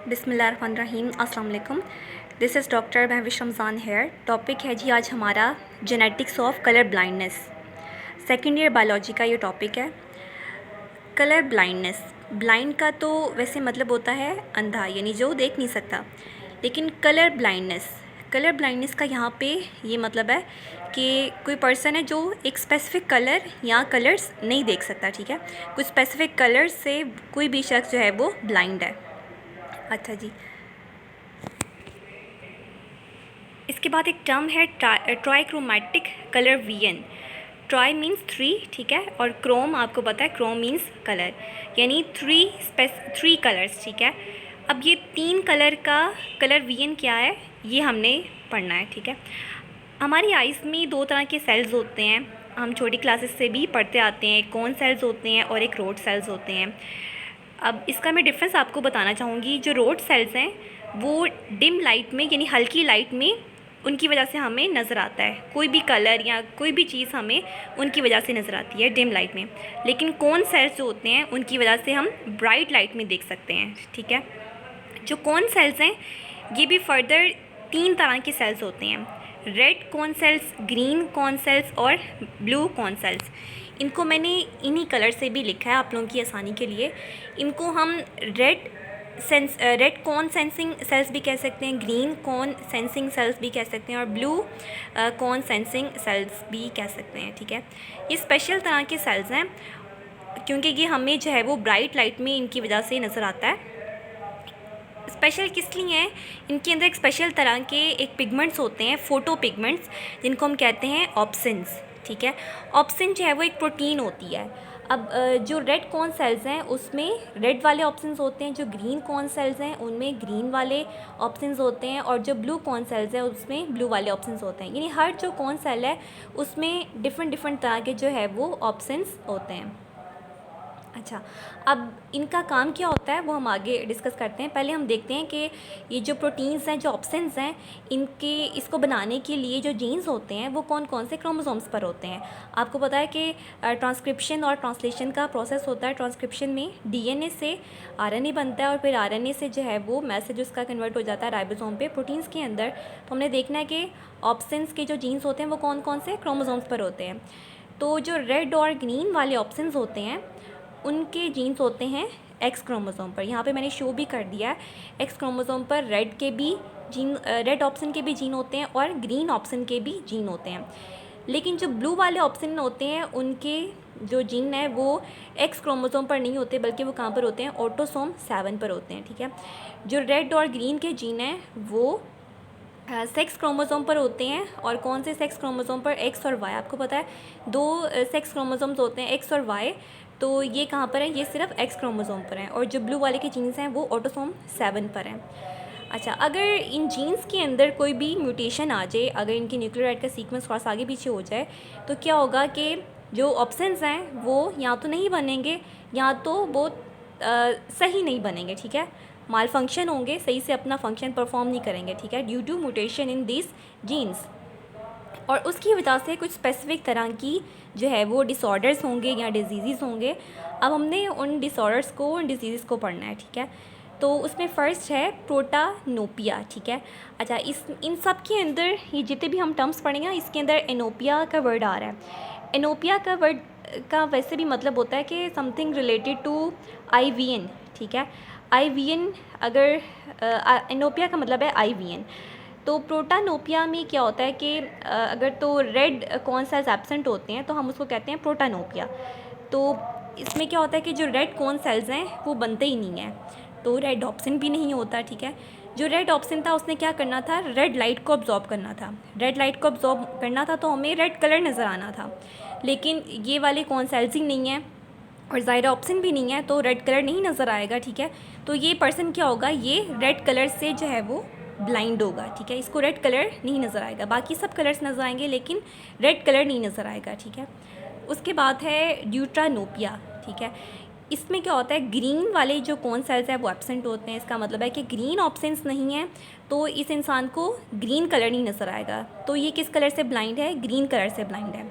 बिस्मिल्लाहिर्रहमानिर्रहीम अस्सलाम वालेकुम। This is doctor Mahvish Ramzan here. Topic है जी आज हमारा genetics of colour blindness. Second year biology का ये टॉपिक है। कलर ब्लाइंडनेस, ब्लाइंड का तो वैसे मतलब होता है अंधा, यानी जो देख नहीं सकता। लेकिन कलर ब्लाइंडनेस का यहाँ पे ये मतलब है कि कोई पर्सन है जो एक स्पेसिफ़िक कलर या कलर्स नहीं देख सकता, ठीक है। कुछ स्पेसिफ़िक कलर्स से कोई भी शख्स जो है वो ब्लाइंड है। अच्छा जी, इसके बाद एक टर्म है trichromatic colour vision. Tri means three, ठीक है, और क्रोम आपको पता है, क्रोम मीन्स कलर, यानी थ्री कलर्स, ठीक है। अब ये तीन कलर का कलर विजन क्या है ये हमने पढ़ना है, ठीक है। हमारी आइज़ में दो तरह के सेल्स होते हैं, हम छोटी क्लासेस से भी पढ़ते आते हैं। कोन सेल्स होते हैं और एक रोड सेल्स होते हैं। अब इसका मैं डिफरेंस आपको बताना चाहूँगी। जो रोड सेल्स हैं वो डिम लाइट में, यानी हल्की लाइट में, उनकी वजह से हमें नज़र आता है कोई भी कलर या कोई भी चीज़, हमें उनकी वजह से नज़र आती है डिम लाइट में। लेकिन कोन सेल्स जो होते हैं उनकी वजह से हम ब्राइट लाइट में देख सकते हैं, ठीक है। जो कोन सेल्स हैं ये भी फर्दर तीन तरह के सेल्स होते हैं: red cone cells, green cone cells और ब्लू कोन सेल्स। इनको मैंने इन्हीं कलर से भी लिखा है आप लोगों की आसानी के लिए। इनको हम रेड कॉन सेंसिंग सेल्स भी कह सकते हैं, ग्रीन कॉन सेंसिंग सेल्स भी कह सकते हैं और ब्लू कॉन सेंसिंग सेल्स भी कह सकते हैं, ठीक है। ये स्पेशल तरह के सेल्स हैं क्योंकि ये हमें जो है वो ब्राइट लाइट में इनकी वजह से नज़र आता है। स्पेशल किस लिए हैं? इनके अंदर एक स्पेशल तरह के एक पिगमेंट्स होते हैं, फोटो पिगमेंट्स, जिनको हम कहते हैं ऑप्सिन्स, ठीक है। ऑप्सिन जो है वो एक प्रोटीन होती है। अब जो रेड कॉन सेल्स हैं उसमें रेड वाले ऑप्शंस होते हैं, जो ग्रीन कॉन सेल्स हैं उनमें ग्रीन वाले ऑप्शंस होते हैं, और जो ब्लू कॉन सेल्स हैं उसमें ब्लू वाले ऑप्शंस होते हैं। यानी हर जो कॉन सेल है उसमें डिफरेंट तरह के जो है वो ऑप्शंस होते हैं। अच्छा, अब इनका काम क्या होता है वो हम आगे डिस्कस करते हैं। पहले हम देखते हैं कि ये जो प्रोटीन्स हैं, जो ऑप्शंस हैं, इसको बनाने के लिए जो जीन्स होते हैं वो कौन कौन से क्रोमोसोम्स पर होते हैं। आपको पता है कि ट्रांसक्रिप्शन और ट्रांसलेशन का प्रोसेस होता है। ट्रांसक्रिप्शन में डीएनए से आरएनए बनता है और फिर आरएनए से जो है वो मैसेज उसका कन्वर्ट हो जाता है राइबोसोम पे प्रोटीन्स के अंदर। तो हमने देखना है कि ऑप्शंस के जो जीन्स होते हैं वो कौन कौन से क्रोमोसोम्स पर होते हैं। तो जो रेड और ग्रीन वाले ऑप्शंस होते हैं उनके जीन्स होते हैं एक्स क्रोमोसोम पर। यहाँ पे मैंने शो भी कर दिया है, एक्स क्रोमोसोम पर रेड के भी जीन, रेड ऑप्शन के भी जीन होते हैं और ग्रीन ऑप्शन के भी जीन होते हैं। लेकिन जो ब्लू वाले ऑप्शन होते हैं उनके जो जीन है वो एक्स क्रोमोसोम पर नहीं होते, बल्कि वो कहाँ पर होते हैं, ऑटोसोम 7 पर होते हैं, ठीक है। जो रेड और ग्रीन के जीन हैं वो सेक्स क्रोमोसोम पर होते हैं। और कौन से सेक्स क्रोमोसोम पर? एक्स और वाई। आपको पता है दो सेक्स क्रोमोसोम्स होते हैं, एक्स और वाई। तो ये कहाँ पर है? ये सिर्फ एक्स क्रोमोसोम पर हैं। और जो ब्लू वाले के जीन्स हैं वो ऑटोसोम 7 पर हैं। अच्छा, अगर इन जीन्स के अंदर कोई भी म्यूटेशन आ जाए, अगर इनकी न्यूक्लियोटाइड का सीक्वेंस थोड़ा सा आगे पीछे हो जाए, तो क्या होगा कि जो ऑप्शंस हैं वो या तो नहीं बनेंगे या तो वो सही नहीं बनेंगे, ठीक है। माल फंक्शन होंगे, सही से अपना फंक्शन परफॉर्म नहीं करेंगे, ठीक है, due to mutation in this genes. और उसकी वजह से कुछ स्पेसिफिक तरह की जो है वो डिसऑर्डर्स होंगे या डिजीज़ होंगे। अब हमने उन डिसऑर्डर्स को, उन डिजीज़ को पढ़ना है, ठीक है। तो उसमें फ़र्स्ट है प्रोटानोपिया, ठीक है। अच्छा, इन सब के अंदर ये जितने भी हम टर्म्स पढ़ेंगे इसके अंदर एनोपिया का वर्ड आ रहा है। एनोपिया का वर्ड का वैसे भी मतलब होता है कि समथिंग रिलेटेड टू आईवीएन, ठीक है। आईवीएन, अगर एनोपिया का मतलब है आईवीएन। तो प्रोटानोपिया में क्या होता है कि अगर तो रेड कॉन सेल्स एब्सेंट होते हैं तो हम उसको कहते हैं प्रोटानोपिया। तो इसमें क्या होता है कि जो रेड कॉन सेल्स हैं वो बनते ही नहीं हैं, तो रेड ऑप्शन भी नहीं होता, ठीक है। जो रेड ऑप्शन था उसने क्या करना था? रेड लाइट को अब्जॉर्ब करना था। रेड लाइट को अब्जॉर्ब करना था तो हमें रेड कलर नज़र आना था। लेकिन ये वाले कॉन सेल्स ही नहीं हैं और ज़ाहिर ऑप्शन भी नहीं है, तो रेड कलर नहीं नज़र आएगा, ठीक है। तो ये पर्सन क्या होगा, ये रेड कलर से जो है वो ब्लाइंड होगा, ठीक है। इसको रेड कलर नहीं नज़र आएगा, बाकी सब कलर्स नज़र आएंगे लेकिन रेड कलर नहीं नज़र आएगा, ठीक है। उसके बाद है ड्यूट्रानोपिया, ठीक है। इसमें क्या होता है, ग्रीन वाले जो कौन सेल्स हैं वो एब्सेंट होते हैं। इसका मतलब है कि ग्रीन ऑप्शंस नहीं है तो इस इंसान को ग्रीन कलर नहीं नज़र आएगा। तो ये किस कलर से ब्लाइंड है, ग्रीन कलर से ब्लाइंड है।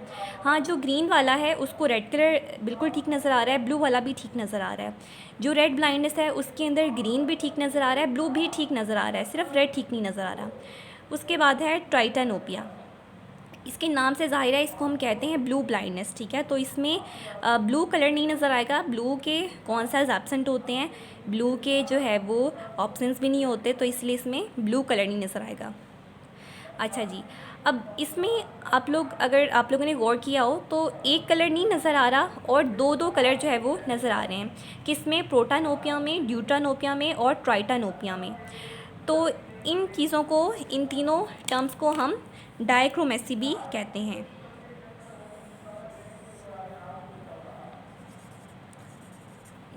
हाँ, जो ग्रीन वाला है उसको रेड कलर बिल्कुल ठीक नज़र आ रहा है, ब्लू वाला भी ठीक नज़र आ रहा है। जो रेड ब्लाइंडनेस है उसके अंदर ग्रीन भी ठीक नज़र आ रहा है, ब्लू भी ठीक नज़र आ रहा है, सिर्फ रेड ठीक नहीं नज़र आ रहा। उसके बाद है ट्राइटानोपिया। इसके नाम से ज़ाहिर है इसको हम कहते हैं ब्लू ब्लाइंडनेस, ठीक है। तो इसमें ब्लू कलर नहीं नज़र आएगा, ब्लू के कौन सा एब्सेंट होते हैं, ब्लू के जो है वो ऑप्शंस भी नहीं होते, तो इसलिए इसमें ब्लू कलर नहीं नज़र आएगा। अच्छा जी, अब इसमें अगर आप लोगों ने गौर किया हो तो एक कलर नहीं नज़र आ रहा और दो दो कलर जो है वो नज़र आ रहे हैं। किसमें, प्रोटानोपिया में, ड्यूटानोपिया में और ट्राइटानोपिया में। तो इन चीज़ों को, इन तीनों टर्म्स को हम डायक्रोमेसी भी कहते हैं।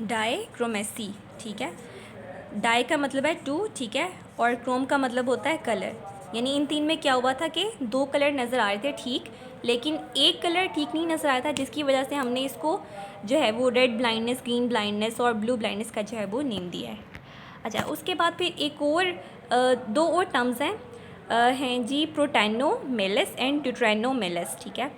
डायक्रोमेसी, ठीक है। डाई का मतलब है टू, ठीक है, और क्रोम का मतलब होता है कलर। यानी इन तीन में क्या हुआ था कि दो कलर नज़र आ रहे थे ठीक, लेकिन एक कलर ठीक नहीं नज़र आया था, जिसकी वजह से हमने इसको जो है वो रेड ब्लाइंडनेस, ग्रीन ब्लाइंडनेस और ब्लू ब्लाइंडनेस का जो है वो नेम दिया है। अच्छा, उसके बाद फिर एक और दो और टर्म्स हैं जी, प्रोटैनोमेलस एंड ड्यूटेरोमेलस, ठीक है।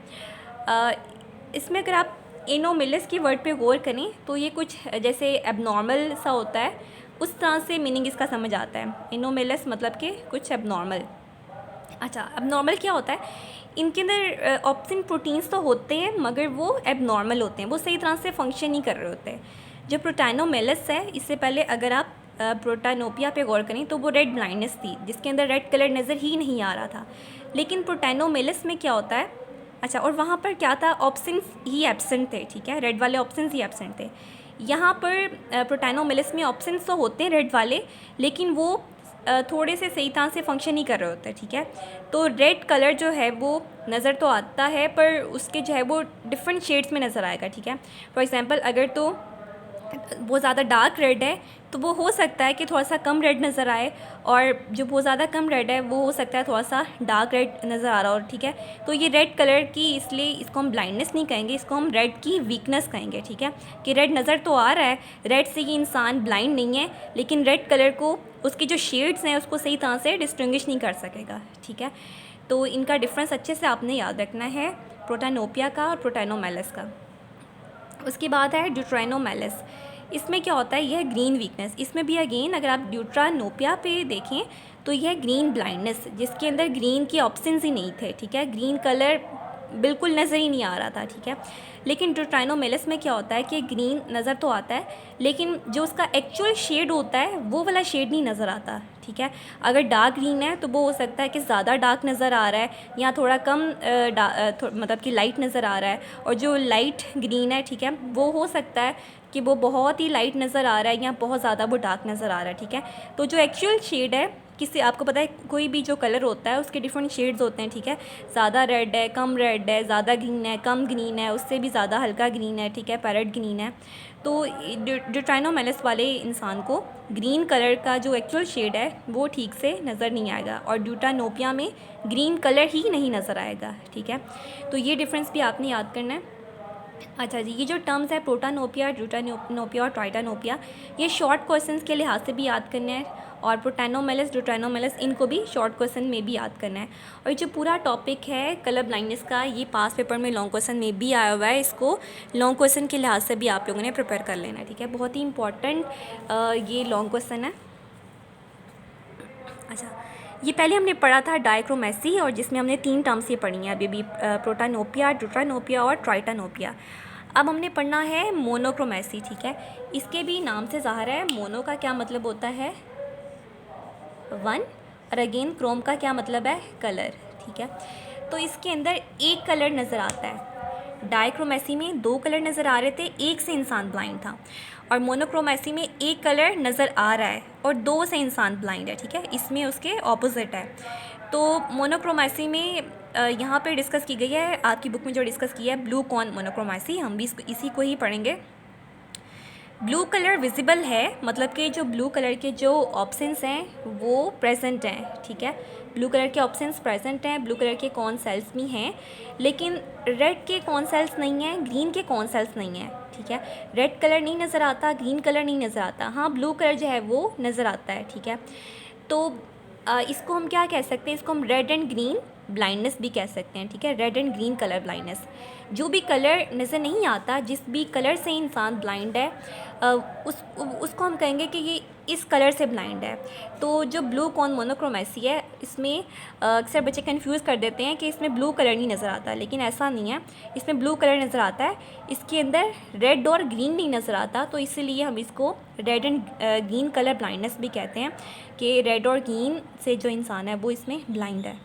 इसमें अगर आप एनोमेलस की वर्ड पे गौर करें तो ये कुछ जैसे एबनॉर्मल सा होता है, उस तरह से मीनिंग इसका समझ आता है। एनोमेलस मतलब कि कुछ एबनॉर्मल। अच्छा, एबनॉर्मल क्या होता है, इनके अंदर ऑप्सिन प्रोटीन्स तो होते हैं मगर वो एबनॉर्मल होते हैं, वो सही तरह से फंक्शन नहीं कर रहे होते। जो प्रोटैनोमेलस है, इससे पहले अगर आप प्रोटानोपिया पे गौर करें तो वो रेड ब्लाइंडनेस थी जिसके अंदर रेड कलर नज़र ही नहीं आ रहा था। लेकिन प्रोटैनोमेलस में क्या होता है, अच्छा, और वहाँ पर क्या था, ऑप्शंस ही एब्सेंट थे, ठीक है, रेड वाले ऑप्शंस ही एब्सेंट थे। यहाँ पर प्रोटैनोमेलस में ऑप्शंस तो होते हैं रेड वाले, लेकिन वो थोड़े से सही तरह से फंक्शन नहीं कर रहे होते, ठीक है। तो रेड कलर जो है वो नज़र तो आता है पर उसके जो है वो डिफरेंट शेड्स में नज़र आएगा, ठीक है। फॉर एग्ज़ाम्पल, अगर तो बहुत ज़्यादा डार्क रेड है तो वो हो सकता है कि थोड़ा सा कम रेड नज़र आए, और जो बहुत ज़्यादा कम रेड है वो हो सकता है थोड़ा सा डार्क रेड नज़र आ रहा हो, ठीक है। तो ये रेड कलर की, इसलिए इसको हम ब्लाइंडनेस नहीं कहेंगे, इसको हम रेड की वीकनेस कहेंगे, ठीक है। कि रेड नज़र तो आ रहा है, रेड से ये इंसान ब्लाइंड नहीं है, लेकिन रेड कलर को, उसकी जो शेड्स हैं उसको सही तरह से डिस्टिंग्विश नहीं कर सकेगा, ठीक है। तो इनका डिफरेंस अच्छे से आपने याद रखना है, प्रोटैनोपिया का और प्रोटैनोमेलस का। उसके बाद है ड्यूटेरोमेलस। इसमें क्या होता है, यह ग्रीन वीकनेस। इसमें भी अगेन अगर आप ड्यूटेरोनोपिया पे देखें तो यह ग्रीन ब्लाइंडनेस, जिसके अंदर ग्रीन के ऑप्शंस ही नहीं थे, ठीक है, ग्रीन कलर बिल्कुल नज़र ही नहीं आ रहा था, ठीक है। लेकिन ड्यूटेरोमेलस में क्या होता है कि ग्रीन नज़र तो आता है, लेकिन जो उसका एक्चुअल शेड होता है वो वाला शेड नहीं नज़र आता, ठीक है। अगर डार्क ग्रीन है तो वो हो सकता है कि ज़्यादा डार्क नज़र आ रहा है या थोड़ा कम मतलब कि लाइट नज़र आ रहा है, और जो लाइट ग्रीन है, ठीक है, वो हो सकता है कि वो बहुत ही लाइट नज़र आ रहा है या बहुत ज़्यादा वो डार्क नज़र आ रहा है, ठीक है। तो जो एक्चुअल शेड है, किसी, आपको पता है कोई भी जो कलर होता है उसके डिफरेंट शेड्स होते हैं, ठीक है। ज़्यादा रेड है, कम रेड है, ज़्यादा ग्रीन है, कम ग्रीन है, उससे भी ज़्यादा हल्का ग्रीन है, ठीक है, पैरेट ग्रीन है। तो ड्यूटेरोमेलस वाले इंसान को ग्रीन कलर का जो एक्चुअल शेड है वो ठीक से नज़र नहीं आएगा, और ड्यूटेरोनोपिया में ग्रीन कलर ही नहीं नज़र आएगा, ठीक है। तो ये डिफरेंस भी आपने याद करना है। अच्छा जी, ये जो टर्म्स है प्रोटानोपिया, ड्यूटानोपिया और ट्राइटानोपिया, ये शॉर्ट क्वेश्चंस के लिहाज से भी याद करना है, और प्रोटैनोमेलस, ड्यूटेरोमेलस, इनको भी शॉर्ट क्वेश्चन में भी याद करना है। और जो पूरा टॉपिक है कलर ब्लाइंडनेस का, ये पास पेपर में लॉन्ग क्वेश्चन में भी आया हुआ है, इसको लॉन्ग क्वेश्चन के लिहाज से भी आप लोगों ने प्रिपेयर कर लेना है, ठीक है। बहुत ही इंपॉर्टेंट ये लॉन्ग क्वेश्चन है। अच्छा, ये पहले हमने पढ़ा था डायक्रोमेसी, और जिसमें हमने 3 टर्म्स ये पढ़ी हैं अभी प्रोटानोपिया, ड्यूटेरोनोपिया और ट्राइटानोपिया। अब हमने पढ़ना है मोनोक्रोमेसी, ठीक है। इसके भी नाम से ज़ाहिर है, मोनो का क्या मतलब होता है, वन, और अगेन क्रोम का क्या मतलब है, कलर, ठीक है। तो इसके अंदर एक कलर नज़र आता है। डायक्रोमेसी में 2 कलर नज़र आ रहे थे, एक से इंसान ब्लाइंड था, और मोनोक्रोमेसी में एक कलर नज़र आ रहा है और 2 से इंसान ब्लाइंड है, ठीक है। इसमें उसके ऑपोजिट है। तो मोनोक्रोमेसी में यहाँ पे डिस्कस की गई है, आपकी बुक में जो डिस्कस किया है ब्लू कॉन मोनोक्रोमेसी, हम भी इसी को ही पढ़ेंगे। ब्लू कलर विजिबल है, मतलब कि जो ब्लू कलर के जो ऑप्शंस हैं वो प्रेजेंट हैं, ठीक है। ब्लू कलर के ऑप्शंस प्रेजेंट हैं, ब्लू कलर के कौन सेल्स भी हैं, लेकिन रेड के कौन सेल्स नहीं हैं, ग्रीन के कौन सेल्स नहीं हैं, ठीक है। रेड कलर नहीं नज़र आता, ग्रीन कलर नहीं नज़र आता, हाँ ब्लू कलर जो है वो नज़र आता है, ठीक है। तो इसको हम क्या कह सकते हैं, इसको हम रेड एंड ग्रीन ब्लाइंडनेस भी कह सकते हैं, ठीक है। Red and green colour blindness, जो भी कलर नज़र नहीं आता, जिस भी कलर से इंसान ब्लाइंड है, उसको हम कहेंगे कि ये इस कलर से ब्लाइंड है। तो जो ब्लू कॉन मोनोक्रोमेसी है, इसमें अक्सर बच्चे कंफ्यूज कर देते हैं कि इसमें ब्लू कलर नहीं नज़र आता, लेकिन ऐसा नहीं है, इसमें ब्लू कलर नज़र आता है, इसके अंदर रेड और ग्रीन नहीं नज़र आता। तो इसीलिए हम इसको red and green colour blindness भी कहते हैं कि रेड और ग्रीन से जो इंसान है वो इसमें ब्लाइंड है।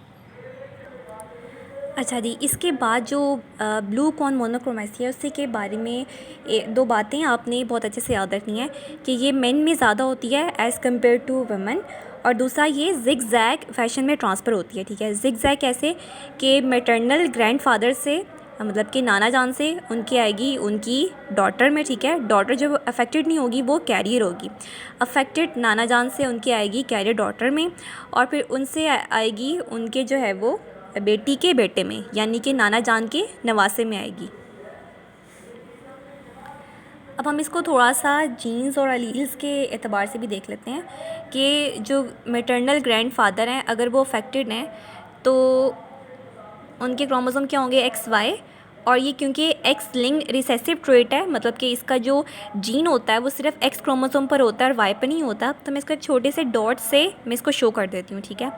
अच्छा जी, इसके बाद जो ब्लू कॉन मोनोक्रोमेसी है उसी के बारे में दो बातें आपने बहुत अच्छे से याद रखनी है कि ये मेन में ज़्यादा होती है एज़ कम्पेयर टू वुमेन, और दूसरा ये जिग जैग फैशन में ट्रांसफ़र होती है, ठीक है। जिग जैग कैसे कि मैटरनल ग्रैंडफादर से, मतलब कि नाना जान से उनकी आएगी उनकी डॉटर में, ठीक है। डॉटर जो अफेक्टेड नहीं होगी वो कैरियर होगी, अफेक्टेड नाना जान से उनकी आएगी कैरियर डॉटर में, और फिर उनसे आएगी उनके जो है वो बेटी के बेटे में, यानी कि नाना जान के नवासे में आएगी। अब हम इसको थोड़ा सा जीन्स और अलील्स के एतबार से भी देख लेते हैं कि जो मैटरनल ग्रैंडफादर हैं अगर वो अफेक्टेड हैं तो उनके क्रोमोसोम क्या होंगे, XY, और ये क्योंकि एक्स लिंक रिसेसिव ट्रेट है, मतलब कि इसका जो जीन होता है वो सिर्फ एक्स क्रोमोसोम पर होता है और वाई पर नहीं होता। तो मैं इसको एक छोटे से डॉट से मैं इसको शो कर देती हूँ, ठीक है।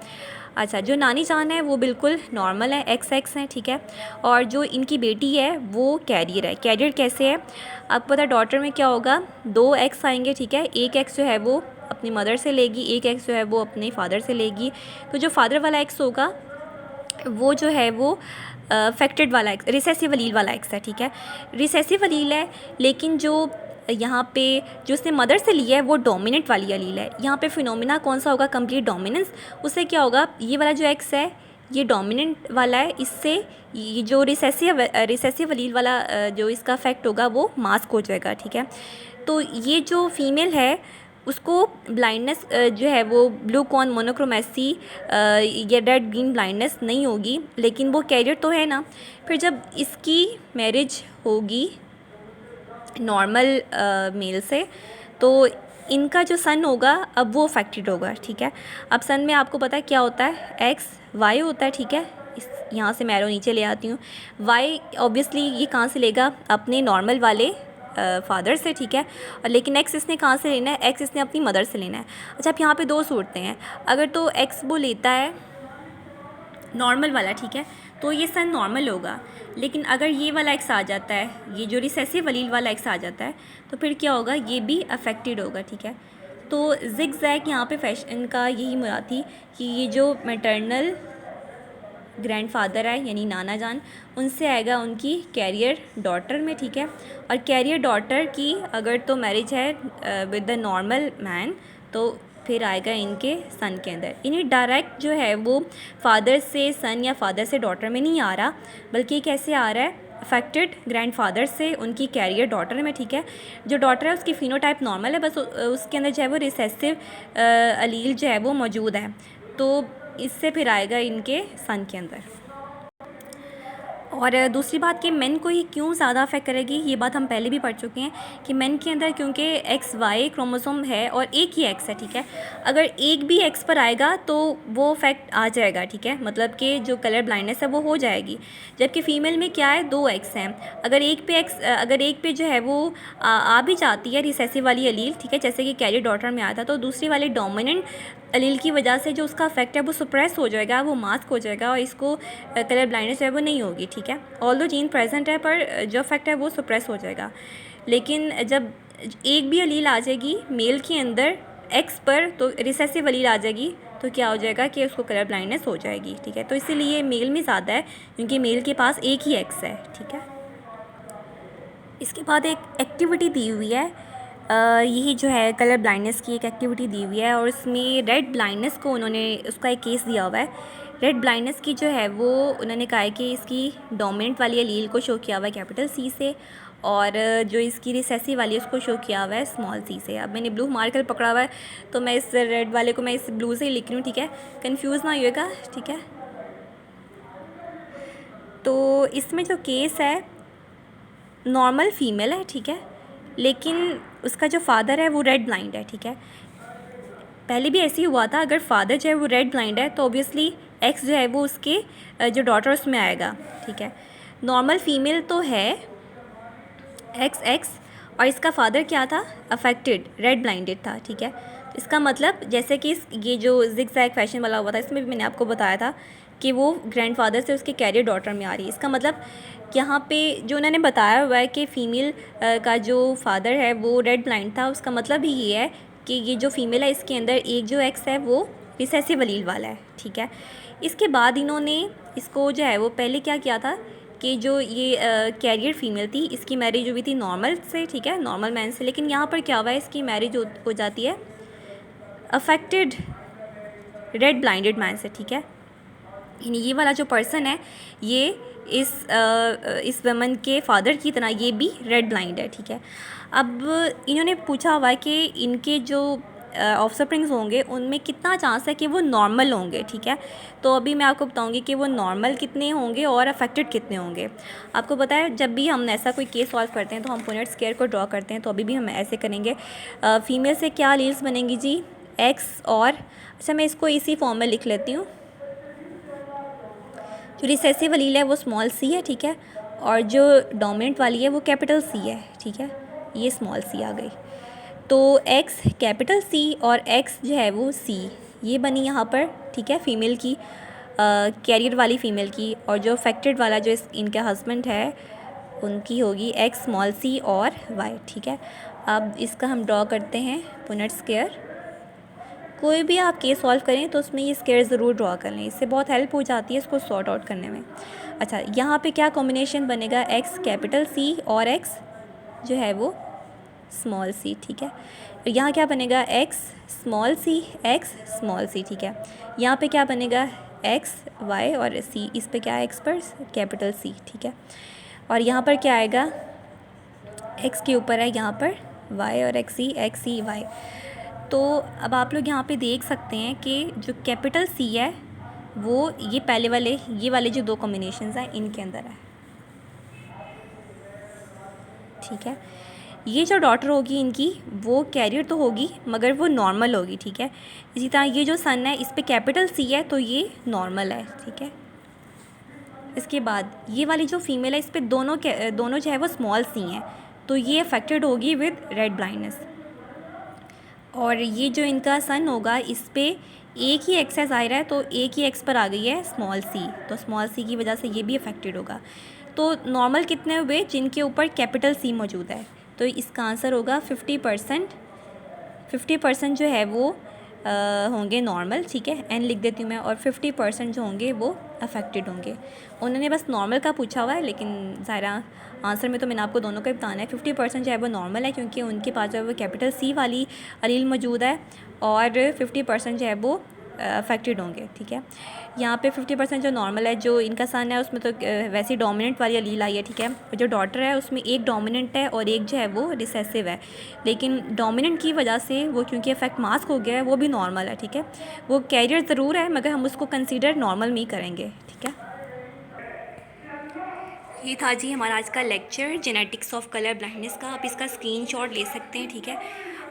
अच्छा, जो नानी जान है वो बिल्कुल नॉर्मल है, XX है, ठीक है। और जो इनकी बेटी है वो कैरियर है। कैरियर कैसे है, आपको पता है डॉटर में क्या होगा, 2 X आएंगे, ठीक है। एक X जो है वो अपनी मदर से लेगी, एक X जो है वो अपने फादर से लेगी। तो जो फादर वाला X होगा वो जो है वो अफेक्टेड वाला एक्स, रिसेसिव अलील वाला एक्स है, ठीक है। रिसेसिव अलील है, लेकिन जो यहाँ पे जो उसने मदर से लिया है वो डोमिनेंट वाली अलील है। यहाँ पे फिनोमिना कौन सा होगा, कंप्लीट डोमिनेंस। उससे क्या होगा, ये वाला जो एक्स है ये डोमिनेंट वाला है, इससे ये जो रिसेसिव अलील वाला जो इसका इफेक्ट होगा वो मास्क हो जाएगा, ठीक है। तो ये जो फीमेल है उसको ब्लाइंडनेस जो है वो ब्लू कॉन मोनोक्रोमेसी या रेड ग्रीन ब्लाइंडनेस नहीं होगी, लेकिन वो कैरियर तो है ना। फिर जब इसकी मैरिज होगी नॉर्मल मेल से तो इनका जो सन होगा अब वो अफेक्टेड होगा, ठीक है। अब सन में आपको पता है क्या होता है, XY होता है, ठीक है। इस यहाँ से मैं एरो नीचे ले आती हूँ। Y ऑब्वियसली ये कहाँ से लेगा, अपने नॉर्मल वाले फादर से, ठीक है। और लेकिन X इसने कहाँ से लेना है, X इसने अपनी मदर से लेना है। अच्छा, अब यहाँ पे दो सूरतें हैं, अगर तो X वो लेता है नॉर्मल वाला, ठीक है, तो ये सन नॉर्मल होगा। लेकिन अगर ये वाला X आ जाता है, ये जो रिसेसिव अलील वाला X आ जाता है, तो फिर क्या होगा, ये भी अफेक्टेड होगा, ठीक है। तो जिग जैग यहाँ पे फैशन का यही मुराद थी कि ये जो मैटरनल ग्रैंडफादर है यानी नाना जान, उनसे आएगा उनकी कैरियर डॉटर में, ठीक है। और कैरियर डॉटर की अगर तो मैरिज है विद द नॉर्मल मैन, तो फिर आएगा इनके सन के अंदर। इन्हें डायरेक्ट जो है वो फादर से सन या फादर से डॉटर में नहीं आ रहा, बल्कि कैसे आ रहा है, अफेक्टेड ग्रैंडफादर से उनकी कैरियर डॉटर में, ठीक है। जो डॉटर है उसकी फिनोटाइप नॉर्मल है, बस उसके अंदर जो है वो रिसेसिव अलील जो है वो मौजूद है, तो इससे फिर आएगा इनके सन के अंदर। और दूसरी बात कि मेन को ही क्यों ज़्यादा अफेक्ट करेगी, ये बात हम पहले भी पढ़ चुके हैं कि मेन के अंदर क्योंकि XY क्रोमोसोम है और एक ही X है, ठीक है। अगर एक भी X पर आएगा तो वो इफेक्ट आ जाएगा, ठीक है, मतलब कि जो कलर ब्लाइंडनेस है वो हो जाएगी। जबकि फ़ीमेल में क्या है, 2 X हैं, अगर एक पे जो है वो आ भी जाती है रिसेसिव वाली अलील, ठीक है, जैसे कि कैरियर डॉटर में आया था, तो दूसरी वाले डोमिनेंट अलील की वजह से जो उसका इफेक्ट है वो सप्रेस हो जाएगा, वो मास्क हो जाएगा और इसको कलर ब्लाइंडनेस है वो नहीं होगी, ठीक है। ऑल्दो जीन प्रेजेंट है पर जो इफेक्ट है वो सप्रेस हो जाएगा। लेकिन जब एक भी अलील आ जाएगी मेल के अंदर X पर, तो रिसेसिव अलील आ जाएगी, तो क्या हो जाएगा कि उसको कलर ब्लाइंडनेस हो जाएगी, ठीक है। तो इसीलिए मेल में ज़्यादा है क्योंकि मेल के पास एक ही X है, ठीक है। इसके बाद एक एक्टिविटी दी हुई है, यही जो है कलर ब्लाइंडनेस की एक एक्टिविटी दी हुई है, और इसमें रेड ब्लाइंडनेस को उन्होंने उसका एक केस दिया हुआ है। रेड ब्लाइंडनेस की जो है वो उन्होंने कहा है कि इसकी डोमिनेंट वाली अलील को शो किया हुआ है कैपिटल C से, और जो इसकी रिसेसिव वाली है उसको शो किया हुआ है स्मॉल सी से। अब मैंने ब्लू मार्कर पकड़ा हुआ है तो मैं इस रेड वाले को मैं इस ब्लू से ही लिख रही हूँ, ठीक है, कंफ्यूज ना होइएगा, ठीक है। तो इसमें जो केस है नॉर्मल फीमेल है, ठीक है, लेकिन उसका जो फादर है वो रेड ब्लाइंड है, ठीक है। पहले भी ऐसे ही हुआ था, अगर फादर जो है वो रेड ब्लाइंड है तो ऑब्वियसली एक्स जो है वो उसके जो डॉटर उसमें आएगा, ठीक है। नॉर्मल फीमेल तो है एक्स और इसका फादर क्या था, अफेक्टेड रेड ब्लाइंडेड था, ठीक है। तो इसका मतलब जैसे कि ये जो जिगजैग फैशन वाला हुआ था इसमें भी मैंने आपको बताया था कि वो ग्रैंडफादर से उसके कैरियर डॉटर में आ रही है। इसका मतलब यहाँ पे जो उन्होंने बताया हुआ है कि फ़ीमेल का जो फादर है वो रेड ब्लाइंड था, उसका मतलब ही ये है कि ये जो फीमेल है इसके अंदर एक जो एक्स है वो रिसेसिव अलील वाला है, ठीक है। इसके बाद इन्होंने इसको जो है वो पहले क्या किया था कि जो ये कैरियर फीमेल थी इसकी मैरिज हुई थी नॉर्मल से, ठीक है, नॉर्मल मैन से, लेकिन यहाँ पर क्या हुआ है इसकी मैरिज हो जाती है अफेक्टेड रेड ब्लाइंडेड मैन से, ठीक है। यानी ये वाला जो पर्सन है ये इस वमन के फादर की तरह ये भी रेड ब्लाइंड है, ठीक है। अब इन्होंने पूछा हुआ है कि इनके जो ऑफस्प्रिंग्स होंगे उनमें कितना चांस है कि वो नॉर्मल होंगे, ठीक है। तो अभी मैं आपको बताऊंगी कि वो नॉर्मल कितने होंगे और अफेक्टेड कितने होंगे। आपको पता है जब भी हम ऐसा कोई केस सॉल्व करते हैं तो हम पुनेट स्क्वायर को ड्रॉ करते हैं, तो अभी भी हम ऐसे करेंगे। फीमेल से क्या लील्स बनेंगी जी, एक्स और, अच्छा मैं इसको इसी फॉर्म में लिख लेती हूँ। जो रिसेसिव अलील है वो स्मॉल सी है, ठीक है, और जो डोमिनेंट वाली है वो कैपिटल सी है, ठीक है। ये स्मॉल सी आ गई, तो एक्स कैपिटल सी और एक्स जो है वो सी, ये बनी यहाँ पर, ठीक है, फीमेल की कैरियर वाली फ़ीमेल की। और जो अफेक्टेड वाला जो इनका हस्बैंड है उनकी होगी एक्स स्मॉल सी और वाई, ठीक है। अब इसका हम ड्रॉ करते हैं पुनेट स्क्वायर। कोई भी आप केस सॉल्व करें तो उसमें ये स्क्वायर ज़रूर ड्रॉ कर लें, इससे बहुत हेल्प हो जाती है इसको सॉर्ट आउट करने में। अच्छा यहाँ पे क्या कॉम्बिनेशन बनेगा, एक्स कैपिटल सी और एक्स जो है वो स्मॉल सी, ठीक है। यहाँ क्या बनेगा, x small C x small C, ठीक है। यहाँ पे क्या बनेगा, एक्स वाई और सी, इस पे क्या है एक्स पर कैपिटल सी, ठीक है। और यहाँ पर क्या आएगा, एक्स के ऊपर है यहाँ पर वाई और एक्स सी वाई। तो अब आप लोग यहाँ पे देख सकते हैं कि जो कैपिटल सी है वो ये पहले वाले ये वाले जो दो कॉम्बिनेशंस हैं इनके अंदर है, ठीक है। ये जो डॉटर होगी इनकी वो कैरियर तो होगी मगर वो नॉर्मल होगी, ठीक है। इसी तरह ये जो सन है इस पे कैपिटल सी है तो ये नॉर्मल है, ठीक है। इसके बाद ये वाली जो फीमेल है इस पे दोनों जो है वो स्मॉल सी हैं तो ये अफेक्टेड होगी विद रेड ब्लाइंडनेस। और ये जो इनका सन होगा इस पे एक ही एक्स है ज़ाहिर है, तो एक ही एक्स पर आ गई है स्मॉल सी, तो स्मॉल सी की वजह से ये भी अफेक्टेड होगा। तो नॉर्मल कितने हुए, जिनके ऊपर कैपिटल सी मौजूद है, तो इसका आंसर होगा 50%। 50% जो है वो होंगे नॉर्मल, ठीक है, एन लिख देती हूँ मैं, और 50% जो होंगे वो अफेक्टेड होंगे। उन्होंने बस नॉर्मल का पूछा हुआ है लेकिन ज़ाहिरा आंसर में तो मैंने आपको दोनों का ही बताना है। 50% जो है वो नॉर्मल है क्योंकि उनके पास जो है वो कैपिटल सी वाली अलील मौजूद है, और 50% जो है वो अफेक्टेड होंगे, ठीक है। यहाँ पे 50% जो नॉर्मल है, जो इनका सन है उसमें तो वैसे ही डोमिनेंट वाली अलील आई है, ठीक है। और जो डॉटर है उसमें एक डोमिनेंट है और एक जो है वो रिसेसिव है, लेकिन डोमिनेंट की वजह से वो क्योंकि इफेक्ट मास्क हो गया है वो भी नॉर्मल है, ठीक है। वो कैरियर ज़रूर है मगर हम उसको कंसीडर नॉर्मल में ही करेंगे, ठीक है। ये था जी हमारा आज का lecture genetics of colour blindness का। आप इसका स्क्रीनशॉट ले सकते हैं, ठीक है।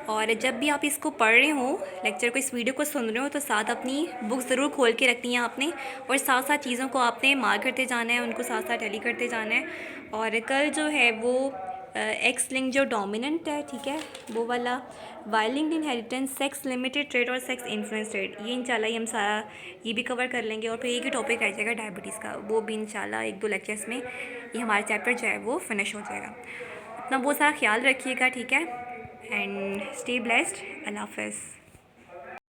और जब भी आप इसको पढ़ रहे हो, लेक्चर को, इस वीडियो को सुन रहे हो, तो साथ अपनी बुक ज़रूर खोल के रखनी है आपने, और साथ साथ चीज़ों को आपने मार्क करते जाना है, उनको साथ साथ टैली करते जाना है। और कल जो है वो एक्स लिंक जो डोमिनेंट है, ठीक है, वो वाला Y linked inheritance, sex limited trait और सेक्स इन्फ्लुएंस ट्रेट, ये इंशाल्लाह हम सारा ये भी कवर कर लेंगे। और फिर एक ही टॉपिक रह जाएगा डायबिटीज़ का, वो भी इंशाल्लाह 1-2 लेक्चर्स में ये हमारा चैप्टर जो है वो फिनिश हो जाएगा। अपना बहुत सारा ख्याल रखिएगा, ठीक है, एंड स्टे ब्लेस्ड। अल्लाह हाफ़िज़।